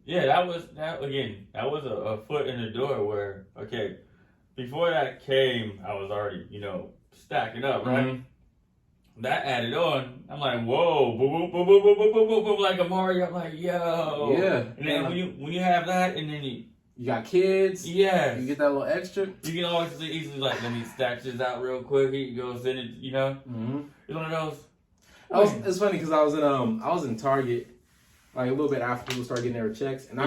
yeah, that was a foot in the door where, okay, before that came, I was already, stacking up, right? Mm-hmm. That added on, I'm like, whoa, boom, boom, boom, boom, boom, boom, boom, boom, boom, like a Mario. I'm like, yo. Yeah. And then when you have that, and then you got kids. Yeah. You get that little extra. You can always easily like, let me stack this out real quick. He goes in it, Mm-hmm. It's one of those. It's funny because I was in Target like a little bit after people started getting their checks, and I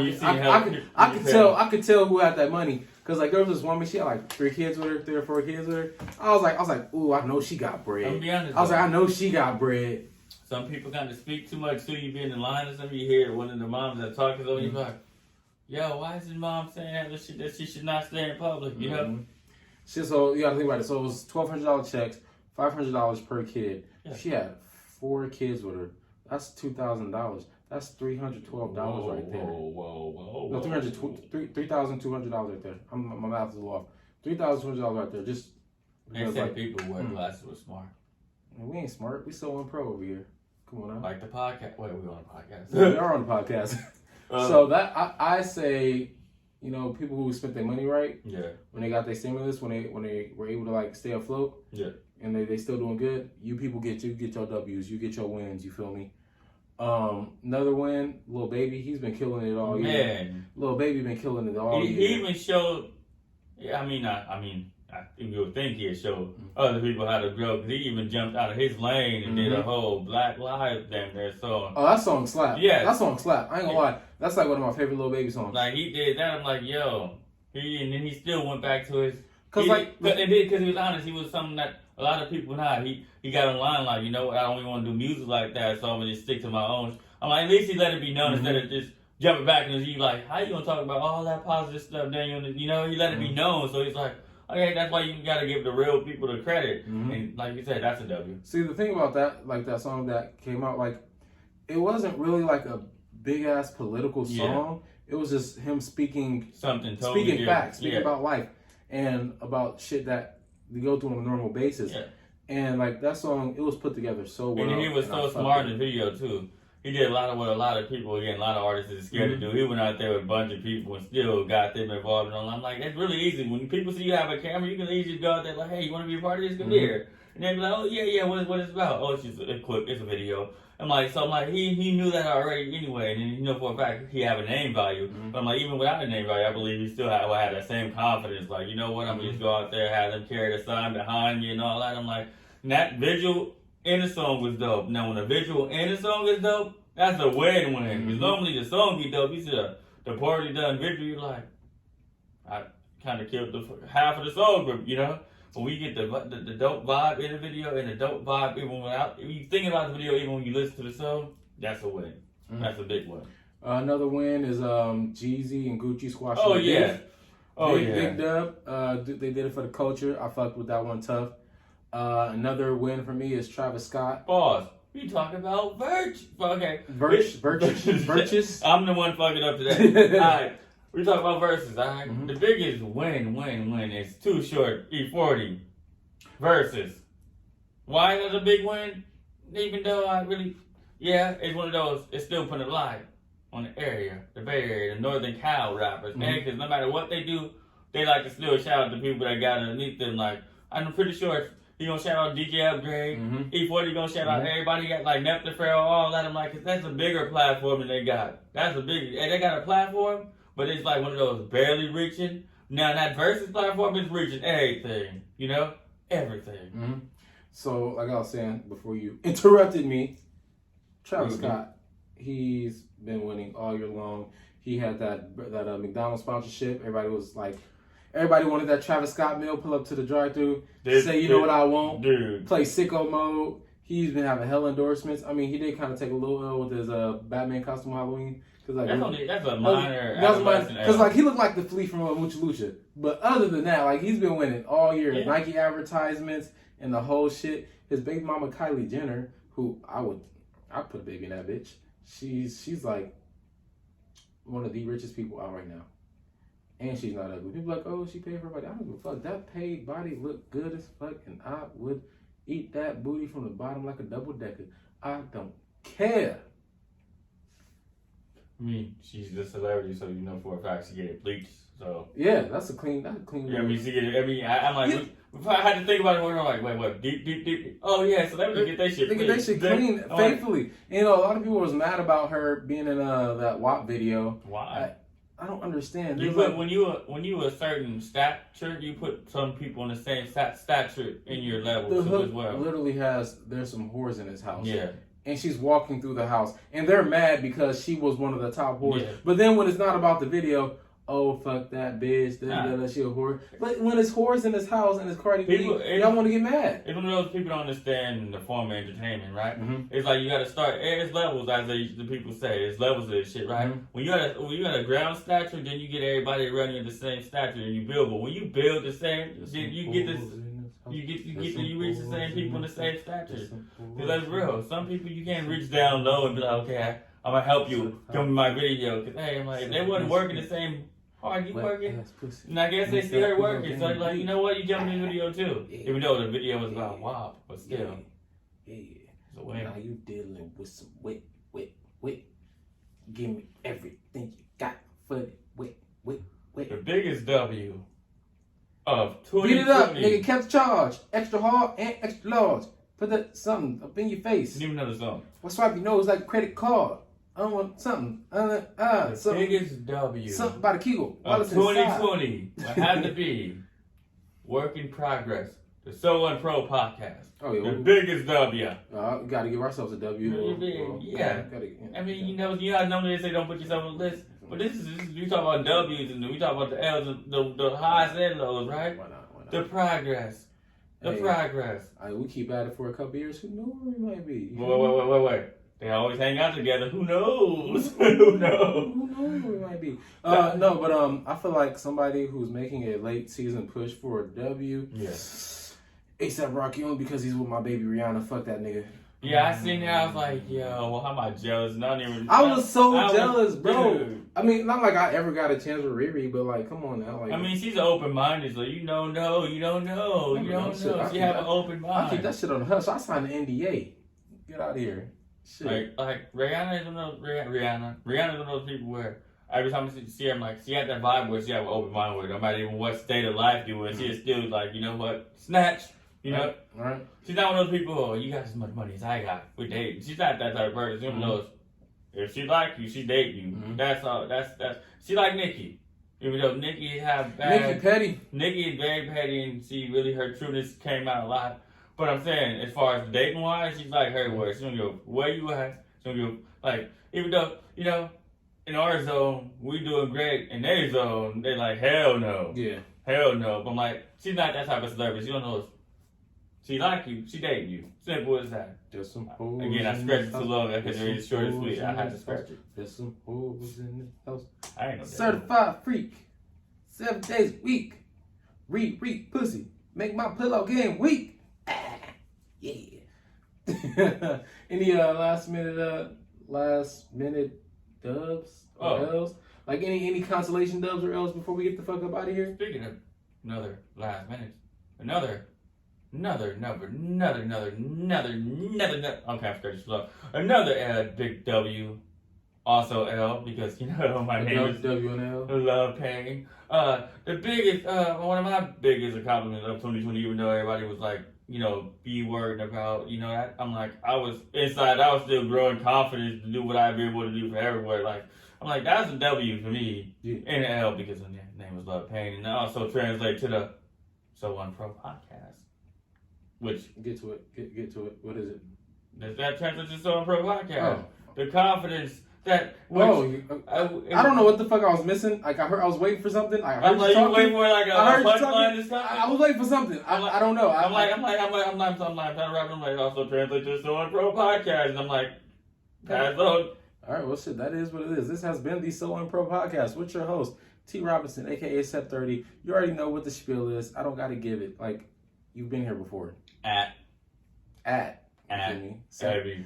could tell who had that money. Cause like there was this woman, she had like 3 or 4 kids with her. I was like, ooh, I know she got bread. I'm be honest. I was like, I know she got bread. Some people kind of speak too much to you, being in line or something. You hear one of the moms that talking to you, like, yo, why is his mom saying that she should not stay in public? You know. So you gotta think about it. So it was $1,200 checks, $500 per kid. Yeah. She had 4 kids with her. That's $2,000. That's $312 right there. Whoa. No, $3,200 right there. My math is a little off. $3,200 right there. Just they say people who wear glasses were smart. Man, we ain't smart. We so unpro over here. Come on now. Like the podcast. Wait, we on a podcast? Yeah, we are on the podcast. So that I say, people who spent their money right. Yeah. When they got their stimulus, when they were able to like stay afloat. Yeah. And they still doing good. You people get your W's. You get your wins. You feel me? Another win, Lil Baby, he's been killing it all year. Man, Lil Baby been killing it all year. He even showed. Yeah, I think you would think he'd show other people how to grow. Cause he even jumped out of his lane and did a whole Black Lives damn there song. Oh, that song slap. Yeah, that song slap. I ain't gonna lie. That's like one of my favorite Lil Baby songs. Like he did that. I'm like, yo. And then he still went back to his. Because he was honest. He was something that a lot of people not. He got online like, I don't even want to do music like that, so I'm gonna just stick to my own. I'm like, at least he let it be known instead of just jumping back and you like, how you gonna talk about all that positive stuff? Then he let it be known. So he's like, okay, that's why you gotta give the real people the credit. And like you said, that's a W. See, the thing about that, like that song that came out, like it wasn't really like a big ass political song. It was just him speaking facts, speaking about life and about shit that we go through on a normal basis. Yeah. And like that song, it was put together so well. And he was so smart in the video too. He did a lot of what a lot of people, again, a lot of artists are scared to do. He went out there with a bunch of people and still got them involved. And I'm like, it's really easy. When people see you have a camera, you can easily go out there like, hey, you want to be a part of this? Come here. And they be like, oh, yeah, what is it about? Oh, it's a clip, it's a video. I'm like, he knew that already anyway, and you know for a fact he have a name value. Mm-hmm. But I'm like, even without a name value, I believe he still had that same confidence. Like, you know what? I'm gonna just go out there, have them carry the sign behind you and all that. I'm like, that visual in the song was dope. Now, when the visual in the song is dope, that's a win. Because normally the song be dope. You see the party done visual, you're like, I kind of killed the half of the song group, you know. When we get the dope vibe in the video and the dope vibe even without, if you thinking about the video even when you listen to the song, that's a win. That's a big win. Another win is Jeezy and Gucci squashing. Oh yeah, big dub. They did it for the culture. I fucked with that one tough. Another win for me is Travis Scott. Pause. We talking about Virch. Okay. Virtus. I'm the one fucking up today. All right. We talk about verses, all right? The biggest win is Too Short, E40 versus. Why is that a big win? Even though it's one of those, it's still putting a light on the area, the Bay Area, the Northern Cal rappers, man, because no matter what they do, they like to still shout out the people that got underneath them. Like, I'm pretty sure he gonna shout out DJ Upgrade, E40 gonna shout out everybody got like Neptune Pharaoh, all that. I'm like, 'cause that's a bigger platform than they got. And they got a platform. But it's like one of those barely reaching. Now that versus platform is reaching everything. You know? Everything. So, like I was saying before you interrupted me, Travis Scott, he's been winning all year long. He had that McDonald's sponsorship. Everybody wanted that Travis Scott meal, pull up to the drive-thru, say, you know what I want, play sicko mode. He's been having hell endorsements. I mean, he did kind of take a little L with his Batman costume Halloween. That's a minor. Because like he looked like the flea from Mucha Lucha. But other than that, like he's been winning all year. Yeah. Nike advertisements and the whole shit. His baby mama Kylie Jenner, who I put a baby in that bitch. She's like one of the richest people out right now. And she's not ugly. People like, oh, she paid for her body. I don't give a fuck. That paid body looked good as fuck, and I would eat that booty from the bottom like a double decker. I don't care. I mean, she's the celebrity, so you know for a fact she get it bleached. So yeah, that's a clean. Yeah, I mean, she get it. I mean, I'm like, if I had to think about it, I'm like, wait, what? Deep. Oh yeah, celebrities get that shit. They get that shit clean, faithfully. You know, a lot of people was mad about her being in that WAP video. Why? I don't understand. You put when you a certain stature, you put some people in the same stature in your level the hook as well. Literally there's some whores in his house. Yeah. And she's walking through the house. And they're mad because she was one of the top whores. Yeah. But then when it's not about the video, oh, fuck that bitch. She a whore. But when it's whores in his house and it's Cardi B, y'all want to get mad. It's one of those people don't understand the form of entertainment, right? It's like you got to start. It's levels, as the people say. It's levels of this shit, right? When you got a ground stature, then you get everybody running at the same stature and you build. But when you build the same, then you get this. You reach the same people in the same stature. Because that's real. Some people you can't reach down low and be like, okay, I'm gonna help you come to my video. Cause hey, I'm like, if they wasn't working the same hard you working, and I guess they still are working. So like, you know what, you jump in the video too. Even though the video was about WAP, but still. Yeah. So now you dealing with some wit. Give me everything you got for the wit. The biggest W of 2020. Beat it up, nigga. Kept charge. Extra hard and extra large. Put that something up in your face. Give me another song. Or swipe your nose like a credit card. I don't want something. The something. Biggest W. Something by the Kegel. Of 2020 would have to be Work in Progress. The Sounpropodcast. Oh yeah. The biggest W. We gotta give ourselves a W. Yeah. I mean, you know how normally they say don't put yourself on the list. But this is we talk about W's and we talk about the L's and the highs and lows, right? Why not? The progress. Progress. We keep at it for a couple years. Who knows where we might be? Wait. They always hang out together. Who knows? Who knows? Who knows where we might be? No, but I feel like somebody who's making a late season push for a W. Yeah. A$AP Rocky only because he's with my baby Rihanna. Fuck that nigga. Yeah, I seen that. I was like, yo, well, how am I jealous? I was so jealous, bro. Dude. I mean, not like I ever got a chance with Riri, but like, come on now. Like, I mean, she's open-minded, so you don't know. She have an open mind. I keep that shit on the hush. I signed an NDA. Get out of here. Shit. Like Rihanna is one of those. Rihanna's one of those people where every time I see her, I'm like, she had that vibe where she have an open mind with her. No matter even what state of life you in, she is still like, you know what? Snatch. You know? Right. She's not one of those people, oh, you got as much money as I got. We're dating. She's not that type of person. She's one of those, if she like you, she date you. That's all. That's she like Nikki. Even though Nikki have bad. Nikki petty. Nikki is very petty, and she really, her trueness came out a lot. But I'm saying, as far as dating wise, she's like her word. She don't go where you at. She don't go like, even though, you know, in our zone, we doing great. In their zone, they like, hell no. Yeah. Hell no. But I'm like, she's not that type of celebrity. She don't know. She like you. She dating you. Simple as that. There's some hoes. Again, I scratched it too long because it's short and sweet. I had to scratch it. There's some hoes in the house. I ain't no Certified freak. 7 days a week. Read pussy. Make my pillow game weak. Ah, yeah. Any last minute dubs or L's? Like any consolation dubs or L's before we get the fuck up out of here? Speaking of another last minute, another. Okay, I'm scared to slow. Another big W, also L, because you know my name is W and L. Love Pain. The biggest, one of my biggest accomplishments of 2020, even though everybody was like, you know, be worried about, you know, that, I'm like, I was still growing confidence to do what I've been able to do for everywhere. Like, I'm like, that's a W for me, and an L because the name was Love Pain, and also translate to the Sounpropodcast, which get to it. Get to it. What is it? That translates to Sounpropodcast. Oh. The confidence that. I don't know what the fuck I was missing. Like I was waiting for something. I heard you talking. Waiting for like a punchline or something. I was waiting for something. I don't know. I'm trying to wrap. I'm like also translate to Sounpropodcast, and I'm like, pass on. All right, well, shit, that is what it is. This has been the So Unpro Podcast with your host, T. Robinson, a.k.a. Sep30. You already know what the spiel is. I don't got to give it. Like, you've been here before. At every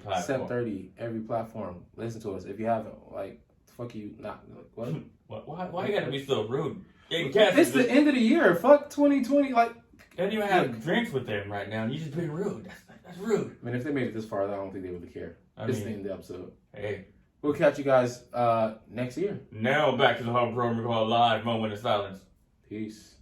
platform. Sep30, every platform. Listen to us. If you haven't, like, fuck you, not, what? Why you gotta be so rude? It's the end of the year. Fuck 2020. Like, they don't even have drinks with them right now, and you just being rude. That's rude. I mean, if they made it this far, I don't think they would care. It's the end of the episode. Hey. We'll catch you guys next year. Now back to the whole program called Live Moment of Silence. Peace.